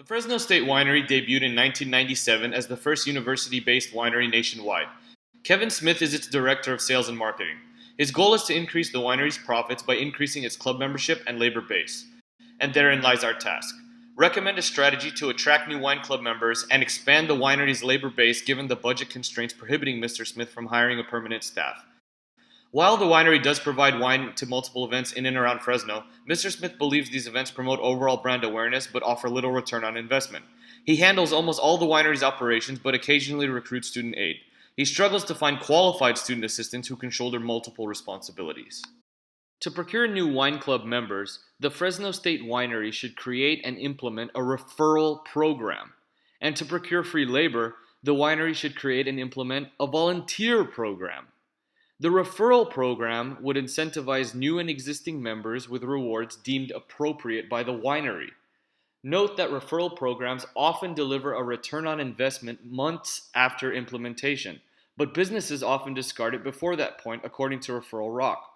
The Fresno State Winery debuted in 1997 as the first university-based winery nationwide. Kevin Smith is its director of sales and marketing. His goal is to increase the winery's profits by increasing its club membership and labor base. And therein lies our task. Recommend a strategy to attract new wine club members and expand the winery's labor base given the budget constraints prohibiting Mr. Smith from hiring a permanent staff. While the winery does provide wine to multiple events in and around Fresno, Mr. Smith believes these events promote overall brand awareness but offer little return on investment. He handles almost all the winery's operations but occasionally recruits student aid. He struggles to find qualified student assistants who can shoulder multiple responsibilities. To procure new wine club members, the Fresno State Winery should create and implement a referral program. And to procure free labor, the winery should create and implement a volunteer program. The referral program would incentivize new and existing members with rewards deemed appropriate by the winery. Note that referral programs often deliver a return on investment months after implementation, but businesses often discard it before that point, according to Referral Rock.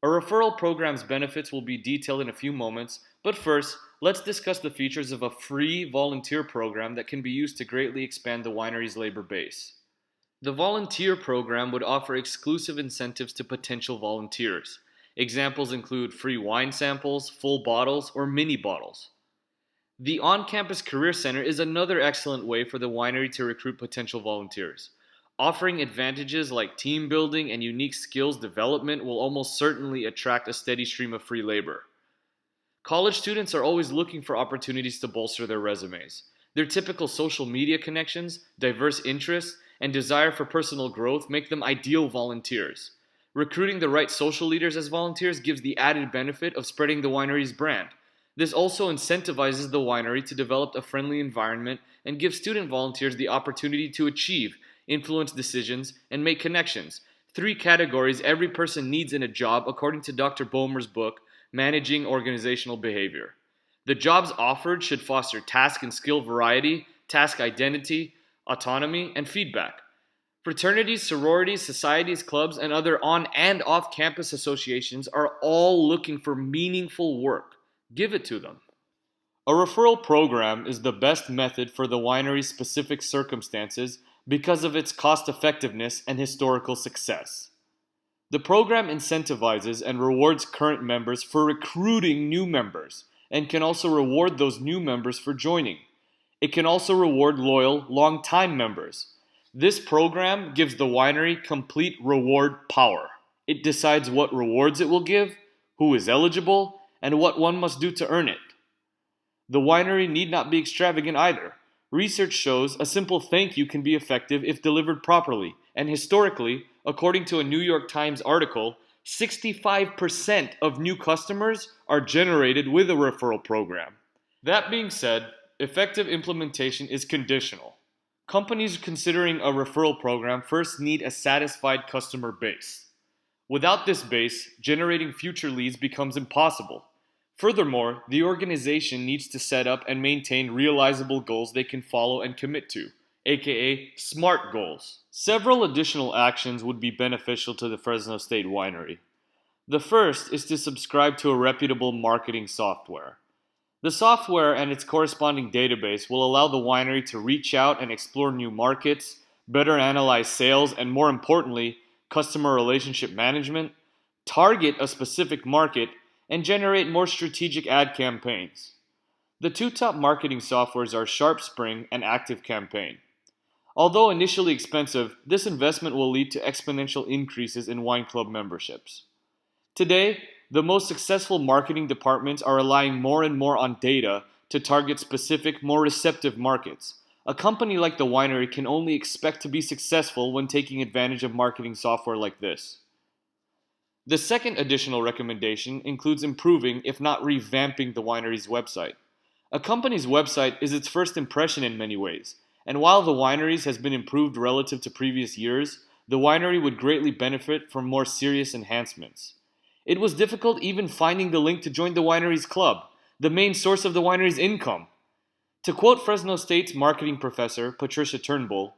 A referral program's benefits will be detailed in a few moments, but first, let's discuss the features of a free volunteer program that can be used to greatly expand the winery's labor base. The volunteer program would offer exclusive incentives to potential volunteers. Examples include free wine samples, full bottles, or mini bottles. The on-campus career center is another excellent way for the winery to recruit potential volunteers. Offering advantages like team building and unique skills development will almost certainly attract a steady stream of free labor. College students are always looking for opportunities to bolster their resumes. Their typical social media connections, diverse interests, and desire for personal growth make them ideal volunteers. Recruiting the right social leaders as volunteers gives the added benefit of spreading the winery's brand. This also incentivizes the winery to develop a friendly environment and gives student volunteers the opportunity to achieve, influence decisions, and make connections. 3 categories every person needs in a job according to Dr. Boehmer's book, Managing Organizational Behavior. The jobs offered should foster task and skill variety, task identity, autonomy, and feedback. Fraternities, sororities, societies, clubs, and other on and off campus associations are all looking for meaningful work. Give it to them. A referral program is the best method for the winery's specific circumstances because of its cost effectiveness and historical success. The program incentivizes and rewards current members for recruiting new members and can also reward those new members for joining. It can also reward loyal, long-time members. This program gives the winery complete reward power. It decides what rewards it will give, who is eligible, and what one must do to earn it. The winery need not be extravagant either. Research shows a simple thank you can be effective if delivered properly, and historically, according to a New York Times article, 65% of new customers are generated with a referral program. That being said, effective implementation is conditional. Companies considering a referral program first need a satisfied customer base. Without this base, generating future leads becomes impossible. Furthermore, the organization needs to set up and maintain realizable goals they can follow and commit to, aka SMART goals. Several additional actions would be beneficial to the Fresno State Winery. The first is to subscribe to a reputable marketing software. The software and its corresponding database will allow the winery to reach out and explore new markets, better analyze sales, and more importantly, customer relationship management, target a specific market, and generate more strategic ad campaigns. The 2 top marketing softwares are SharpSpring and ActiveCampaign. Although initially expensive, this investment will lead to exponential increases in wine club memberships. Today, the most successful marketing departments are relying more and more on data to target specific, more receptive markets. A company like the winery can only expect to be successful when taking advantage of marketing software like this. The second additional recommendation includes improving, if not revamping, the winery's website. A company's website is its first impression in many ways, and while the winery's has been improved relative to previous years, the winery would greatly benefit from more serious enhancements. It was difficult even finding the link to join the winery's club, the main source of the winery's income. To quote Fresno State's marketing professor, Patricia Turnbull,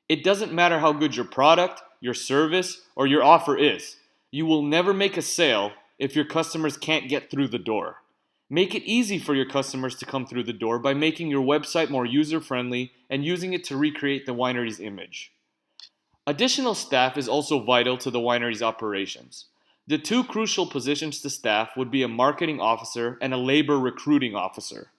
"It doesn't matter how good your product, your service, or your offer is. You will never make a sale if your customers can't get through the door. Make it easy for your customers to come through the door by making your website more user-friendly and using it to recreate the winery's image. Additional staff is also vital to the winery's operations. The two crucial positions to staff would be a marketing officer and a labor recruiting officer.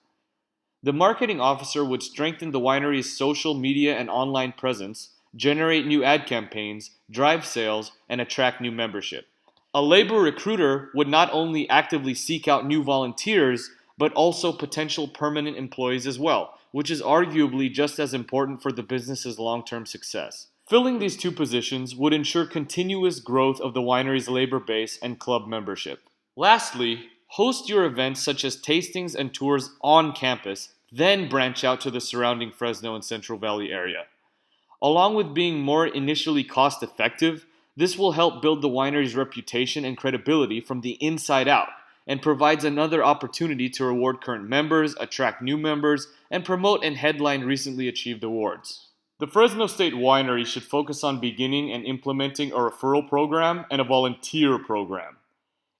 The marketing officer would strengthen the winery's social media and online presence, generate new ad campaigns, drive sales, and attract new membership. A labor recruiter would not only actively seek out new volunteers, but also potential permanent employees as well, which is arguably just as important for the business's long-term success. Filling these two positions would ensure continuous growth of the winery's labor base and club membership. Lastly, host your events such as tastings and tours on campus, then branch out to the surrounding Fresno and Central Valley area. Along with being more initially cost-effective, this will help build the winery's reputation and credibility from the inside out, and provides another opportunity to reward current members, attract new members, and promote and headline recently achieved awards. The Fresno State Winery should focus on beginning and implementing a referral program and a volunteer program.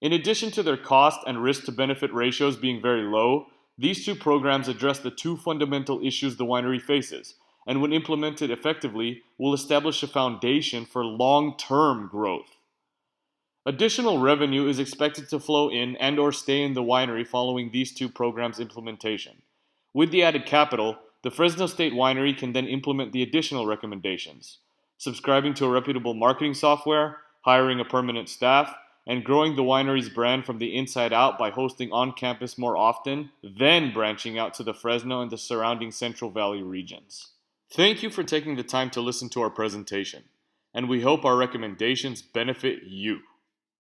In addition to their cost and risk to benefit ratios being very low, these two programs address the two fundamental issues the winery faces, and when implemented effectively, will establish a foundation for long-term growth. Additional revenue is expected to flow in and/or stay in the winery following these two programs' implementation. With the added capital, the Fresno State Winery can then implement the additional recommendations: subscribing to a reputable marketing software, hiring a permanent staff, and growing the winery's brand from the inside out by hosting on campus more often, then branching out to the Fresno and the surrounding Central Valley regions. Thank you for taking the time to listen to our presentation, and we hope our recommendations benefit you.